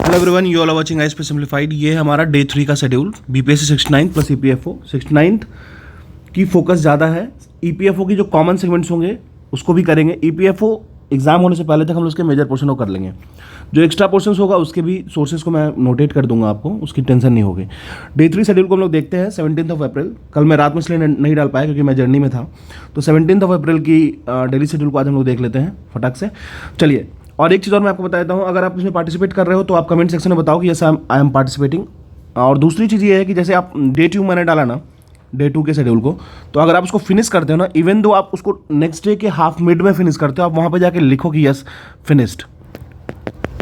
Hello everyone, you all are watching ISP simplified. ये है हमारा डे 3 का शेड्यूल। बीपीएससी 69 प्लस ईपीएफओ 69 की फोकस ज़्यादा है। ईपीएफओ की जो कॉमन सेगमेंट्स होंगे उसको भी करेंगे। ईपीएफओ एग्जाम होने से पहले तक हम उसके मेजर पोर्शन को कर लेंगे। जो एक्स्ट्रा पोर्शंस होगा उसके भी सोर्सेज को मैं नोटेट कर दूंगा आपको, उसकी टेंशन नहीं होगी। डे 3 शेड्यूल को हम लोग देखते हैं 17 अप्रैल। कल मैं रात में इसलिए नहीं डाल पाया क्योंकि मैं जर्नी में था। तो 17 अप्रैल की डेली शेड्यूल को आज हम लोग देख लेते हैं फटाक से। चलिए, और एक चीज़ और मैं आपको बता देता हूँ, अगर आप इसमें पार्टिसिपेट कर रहे हो तो आप कमेंट सेक्शन में बताओ कि यस आई एम पार्टिसिपेटिंग। और दूसरी चीज़ ये है कि जैसे आप डे 2 मैंने डाला ना, डे 2 के शेड्यूल को, तो अगर आप उसको फिनिश करते हो ना, इवन दो आप उसको नेक्स्ट डे के हाफ मिड में फिनिश करते हो, आप वहाँ पे जाके लिखो कि यस फिनिश्ड।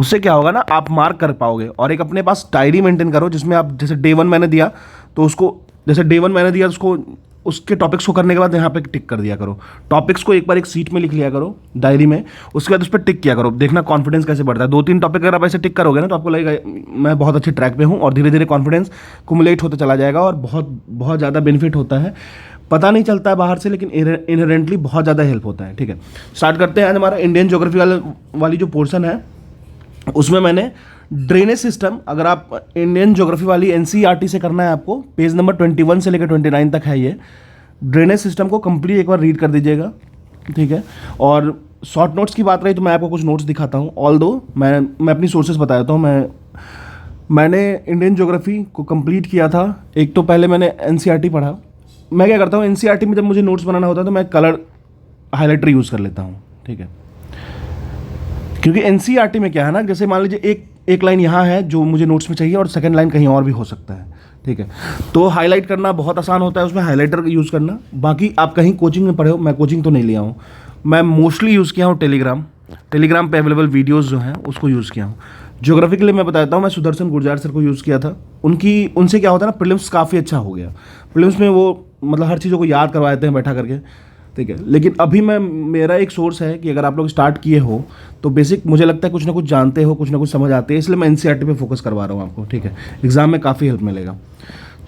उससे क्या होगा ना, आप मार्क कर पाओगे। और एक अपने पास डायरी मेंटेन करो जिसमें आप, जैसे डे 1 मैंने दिया तो उसको, जैसे डे 1 मैंने दिया उसको, उसके टॉपिक्स को करने के बाद यहाँ पे टिक कर दिया करो। टॉपिक्स को एक बार एक सीट में लिख लिया करो डायरी में, उसके बाद उस पर टिक किया करो। देखना कॉन्फिडेंस कैसे बढ़ता है। 2-3 टॉपिक अगर आप ऐसे टिक करोगे ना तो आपको लगेगा मैं बहुत अच्छे ट्रैक पे हूँ, और धीरे धीरे कॉन्फिडेंस कुमुलेट होता चला जाएगा और बहुत बहुत ज़्यादा बेनिफिट होता है। पता नहीं चलता है बाहर से, लेकिन इनहेरेंटली बहुत ज़्यादा हेल्प होता है। ठीक है, स्टार्ट करते हैं। आज हमारा इंडियन ज्योग्राफी वाली जो पोर्शन है उसमें मैंने ड्रेनेज सिस्टम, अगर आप इंडियन ज्योग्राफी वाली एनसीईआरटी से करना है आपको, पेज नंबर 21 से लेकर 29 तक है ये ड्रेनेज सिस्टम को कंप्लीट एक बार रीड कर दीजिएगा। ठीक है, और शॉर्ट नोट्स की बात रही तो मैं आपको कुछ नोट्स दिखाता हूँ। ऑल दो मैं अपनी सोर्सेज बता देता हूँ। मैंने इंडियन ज्योग्राफी को कंप्लीट किया था। एक तो पहले मैंने एनसीईआरटी पढ़ा। मैं क्या करता हूँ, एनसीईआरटी में जब मुझे नोट्स बनाना होता है तो मैं कलर हाईलाइटर यूज़ कर लेता हूँ। ठीक है, क्योंकि एनसीईआरटी में क्या है ना, जैसे मान लीजिए एक लाइन यहाँ है जो मुझे नोट्स में चाहिए और सेकंड लाइन कहीं और भी हो सकता है। ठीक है, तो हाईलाइट करना बहुत आसान होता है, उसमें हाईलाइटर यूज़ करना। बाकी आप कहीं कोचिंग में पढ़े हो, मैं कोचिंग तो नहीं लिया हूँ, मैं मोस्टली यूज़ किया हूँ टेलीग्राम पे अवेलेबल वीडियोज़ जो हैं उसको यूज़ किया हूँ। ज्योग्राफी के लिए मैं बताता हूँ, मैं सुदर्शन गुर्जार सर को यूज़ किया था। उनसे क्या होता है ना, प्रीलिम्स काफ़ी अच्छा हो गया। प्रीलिम्स में वो मतलब हर चीज़ों को याद करवा देते हैं बैठा करके। ठीक है, लेकिन अभी मेरा एक सोर्स है कि अगर आप लोग स्टार्ट किए हो तो बेसिक मुझे लगता है कुछ ना कुछ जानते हो, कुछ ना कुछ समझ आते हैं, इसलिए मैं एनसीईआरटी पे फोकस करवा रहा हूँ आपको। ठीक है, एग्जाम में काफ़ी हेल्प मिलेगा।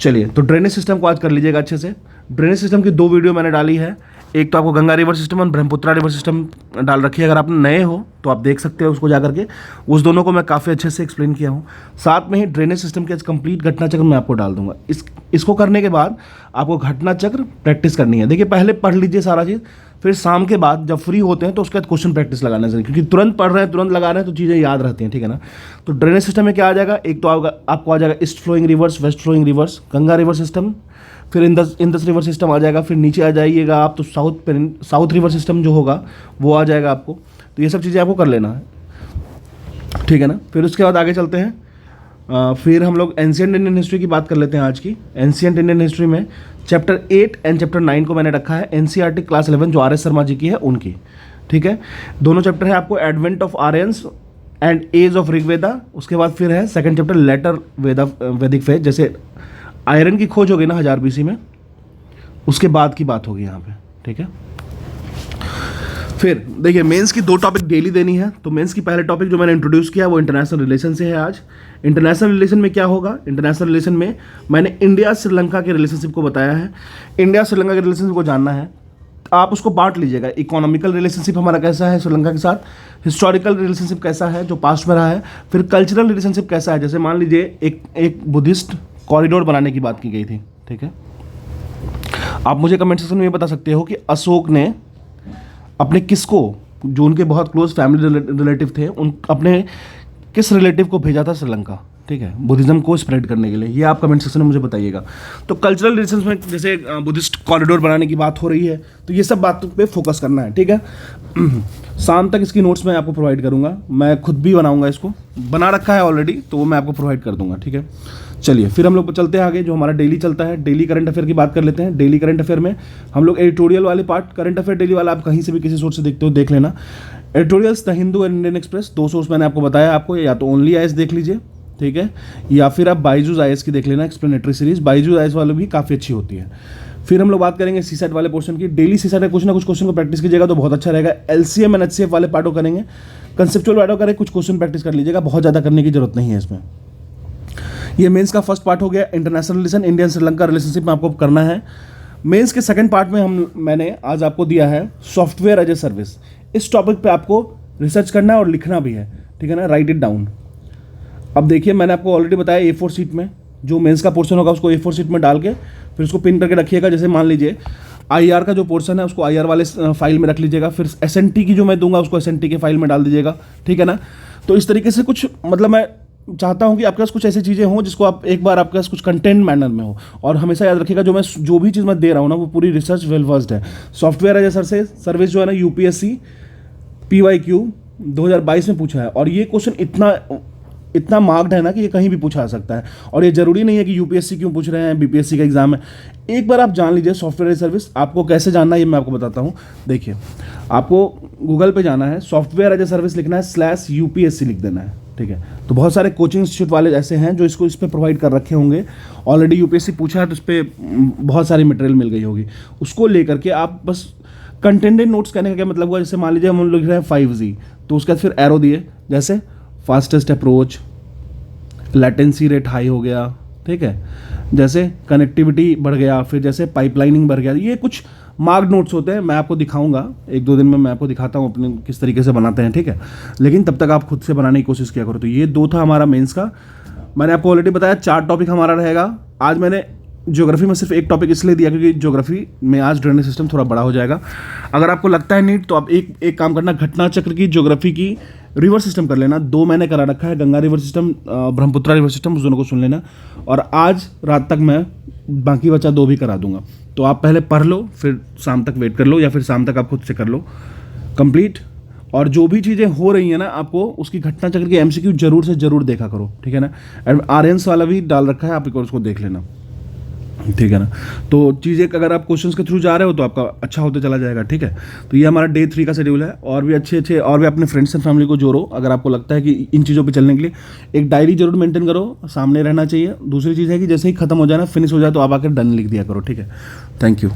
चलिए, तो ड्रेनेज सिस्टम को आज कर लीजिएगा अच्छे से। ड्रेनेज सिस्टम की 2 वीडियो मैंने डाली है। एक तो आपको गंगा रिवर सिस्टम और ब्रह्मपुत्रा रिवर सिस्टम डाल रखी है। अगर आप नए हो तो आप देख सकते हो उसको जा करके, उस दोनों को मैं काफ़ी अच्छे से एक्सप्लेन किया हूँ। साथ में ही ड्रेनेज सिस्टम के कंप्लीट घटना चक्र मैं आपको डाल दूंगा। इसको करने के बाद आपको घटना चक्र प्रैक्टिस करनी है। देखिए, पहले पढ़ लीजिए सारा चीज़, फिर शाम के बाद जब फ्री होते हैं तो उसके बाद क्वेश्चन प्रैक्टिस लगाना चाहिए, क्योंकि तुरंत पढ़ रहे हैं तुरंत लगा रहे हैं तो चीज़ें याद रहती हैं। ठीक है ना, तो ड्रेनेज सिस्टम में क्या आ जाएगा, एक तो आपको आ जाएगा east flowing rivers, west flowing rivers, Ganga river system, फिर इंदस रिवर सिस्टम आ जाएगा। फिर नीचे आ जाइएगा आप तो साउथ रिवर सिस्टम जो होगा वो आ जाएगा आपको। तो ये सब चीज़ें आपको कर लेना है। ठीक है ना, फिर उसके बाद आगे चलते हैं। फिर हम लोग एंशिएंट इंडियन हिस्ट्री की बात कर लेते हैं आज की। एंशिएंट इंडियन हिस्ट्री में चैप्टर 8 एंड चैप्टर 9 को मैंने रखा है एनसीईआरटी क्लास 11 जो आर.एस. शर्मा जी की है उनकी। ठीक है, दोनों चैप्टर है आपको advent of Aryans and age of Rigveda. उसके बाद फिर है second chapter later Vedic phase, जैसे आयरन की खोज होगी ना 1000 BC में, उसके बाद की बात होगी यहाँ पे। ठीक है, फिर देखिए मेंस की 2 टॉपिक डेली देनी है। तो मेंस की पहले टॉपिक जो मैंने इंट्रोड्यूस किया वो इंटरनेशनल रिलेशन से है आज। इंटरनेशनल रिलेशन में क्या होगा, इंटरनेशनल रिलेशन में मैंने इंडिया श्रीलंका के रिलेशनशिप को बताया है। इंडिया श्रीलंका के रिलेशनशिप को जानना है, आप उसको बांट लीजिएगा। इकोनॉमिकल रिलेशनशिप हमारा कैसा है श्रीलंका के साथ, हिस्टोरिकल रिलेशनशिप कैसा है जो पास्ट में रहा है, फिर कल्चरल रिलेशनशिप कैसा है। जैसे मान लीजिए एक बुद्धिस्ट कॉरिडोर बनाने की बात की गई थी। ठीक है, आप मुझे कमेंट सेक्शन में ये बता सकते हो कि अशोक ने अपने किसको, जो उनके बहुत क्लोज फैमिली रिलेटिव थे, उन अपने किस रिलेटिव को भेजा था श्रीलंका। ठीक है, बुद्धिज़्म को स्प्रेड करने के लिए। ये आप कमेंट सेक्शन में मुझे बताइएगा। तो कल्चरल रिलेशंस में जैसे बुद्धिस्ट कॉरिडोर बनाने की बात हो रही है तो ये सब बातों पे फोकस करना है। ठीक है, शाम तक इसकी नोट्स मैं आपको प्रोवाइड करूँगा, मैं खुद भी बनाऊँगा, इसको बना रखा है ऑलरेडी, तो वो मैं आपको प्रोवाइड कर दूँगा। ठीक है, चलिए फिर हम लोग चलते हैं आगे। जो हमारा डेली चलता है, डेली करंट अफेयर की बात कर लेते हैं। डेली करंट अफेयर में हम लोग एडिटोरियल वाले पार्ट, करंट अफेयर डेली वाला आप कहीं से भी किसी सोर्स से देखते हो देख लेना। Editorials the Hindu and Indian express, 2 source मैंने आपको बताया आपको, या तो ओनली आईएएस देख लीजिए। ठीक है, या फिर आप बायजूस आईएएस की देख लेना, एक्सप्लेनेटरी सीरीज बायजूस आईएएस वाले भी काफ़ी अच्छी होती है। फिर हम लोग बात करेंगे सीसेट वाले पोर्शन की। डेली सीसेट में कुछ ना कुछ क्वेश्चन को प्रैक्टिस कीजिएगा तो बहुत अच्छा रहेगा। एलसीएम एंड एचसीएफ वाले पार्टों करेंगे, कंसेप्चुअल पार्टों करें, कुछ क्वेश्चन प्रैक्टिस कर लीजिएगा, बहुत ज़्यादा करने की जरूरत नहीं है इसमें। ये मेंस का फर्स्ट पार्ट हो गया, international relation, Indian Sri Lanka relationship में आपको करना है। मेंस के सेकंड पार्ट में मैंने आज आपको दिया है सॉफ्टवेयर एज ए सर्विस। इस टॉपिक पे आपको रिसर्च करना है और लिखना भी है। ठीक है ना, राइट इट डाउन। अब देखिए, मैंने आपको ऑलरेडी बताया A4 शीट में जो मेंस का पोर्शन होगा उसको A4 शीट में डाल के फिर उसको पिन करके रखिएगा। जैसे मान लीजिए IR का जो पोर्शन है उसको IR वाले फाइल में रख लीजिएगा, फिर SNT की जो मैं दूंगा उसको SNT के फाइल में डाल दीजिएगा, ठीक है ना। तो इस तरीके से कुछ मतलब मैं चाहता हूं कि आपके पास कुछ ऐसी चीज़ें हों जिसको आप एक बार आपके पास कुछ कंटेंट मैनर में हो। और हमेशा याद रखिएगा जो भी चीज़ मैं दे रहा हूँ ना वो पूरी रिसर्च वेल वर्स्ड है। सॉफ्टवेयर एज ए सर्विस जो है ना UPSC PYQ 2022 में पूछा है, और ये क्वेश्चन इतना मार्क्ड है ना कि ये कहीं भी पूछा जा सकता है। और ये जरूरी नहीं है कि UPSC क्यों पूछ रहे हैं, BPSC का एग्जाम है। एक बार आप जान लीजिए सॉफ्टवेयर एज सर्विस। आपको कैसे जानना है ये मैं आपको बताता हूँ। देखिए, आपको गूगल पे जाना है, सॉफ्टवेयर एज ए सर्विस लिखना है, /UPSC लिख देना है, ठीक है। तो बहुत सारे कोचिंग इंस्टीट्यूट वाले ऐसे हैं जो इस पर प्रोवाइड कर रखे होंगे। ऑलरेडी UPSC पूछा है तो उस पर बहुत सारी मटेरियल मिल गई होगी। उसको लेकर के आप बस कंटेंटेड नोट्स कहने का क्या मतलब हुआ, जैसे मान लीजिए हम लिख रहे हैं 5G, तो उसके बाद फिर एरो दिए, जैसे fastest approach, latency rate high हो गया, ठीक है, जैसे कनेक्टिविटी बढ़ गया, फिर जैसे पाइपलाइनिंग बढ़ गया। ये कुछ मार्क्ड नोट्स होते हैं, मैं आपको दिखाऊंगा 1-2 दिन में, मैं आपको दिखाता हूँ अपने किस तरीके से बनाते हैं, ठीक है। लेकिन तब तक आप खुद से बनाने की कोशिश किया करो। तो ये 2 था हमारा मेंस का। मैंने आपको ऑलरेडी बताया 4 टॉपिक हमारा रहेगा। आज मैंने ज्योग्राफी में सिर्फ 1 टॉपिक इसलिए दिया क्योंकि ज्योग्राफी में आज ड्रेनेज सिस्टम थोड़ा बड़ा हो जाएगा। अगर आपको लगता है नीट तो आप एक काम करना, घटना चक्र की ज्योग्राफी की रिवर सिस्टम कर लेना। 2 मैंने करा रखा है, Ganga river system, Brahmaputra river system, उस दोनों को सुन लेना। और आज रात तक मैं बाकी बचा 2 भी करा दूंगा। तो आप पहले पढ़ लो, फिर शाम तक वेट कर लो, या फिर शाम तक आप खुद से कर लो कंप्लीट। और जो भी चीज़ें हो रही हैं ना, आपको उसकी घटना चक्र की MCQ जरूर से जरूर देखा करो, ठीक है ना। आर्यंस वाला भी डाल रखा है, आप एक बार उसको देख लेना, ठीक है ना। तो चीज़ें अगर आप क्वेश्चंस के थ्रू जा रहे हो तो आपका अच्छा होते चला जाएगा, ठीक है। तो ये हमारा डे 3 का शेड्यूल है। और भी अच्छे और भी अपने फ्रेंड्स एंड फैमिली को जोड़ो। अगर आपको लगता है कि इन चीज़ों पे चलने के लिए एक डायरी जरूर मेंटेन करो, सामने रहना चाहिए। दूसरी चीज़ है कि जैसे ही खत्म हो जाए ना, फिनिश हो जाए, तो आप आकर डन लिख दिया करो, ठीक है। Thank you.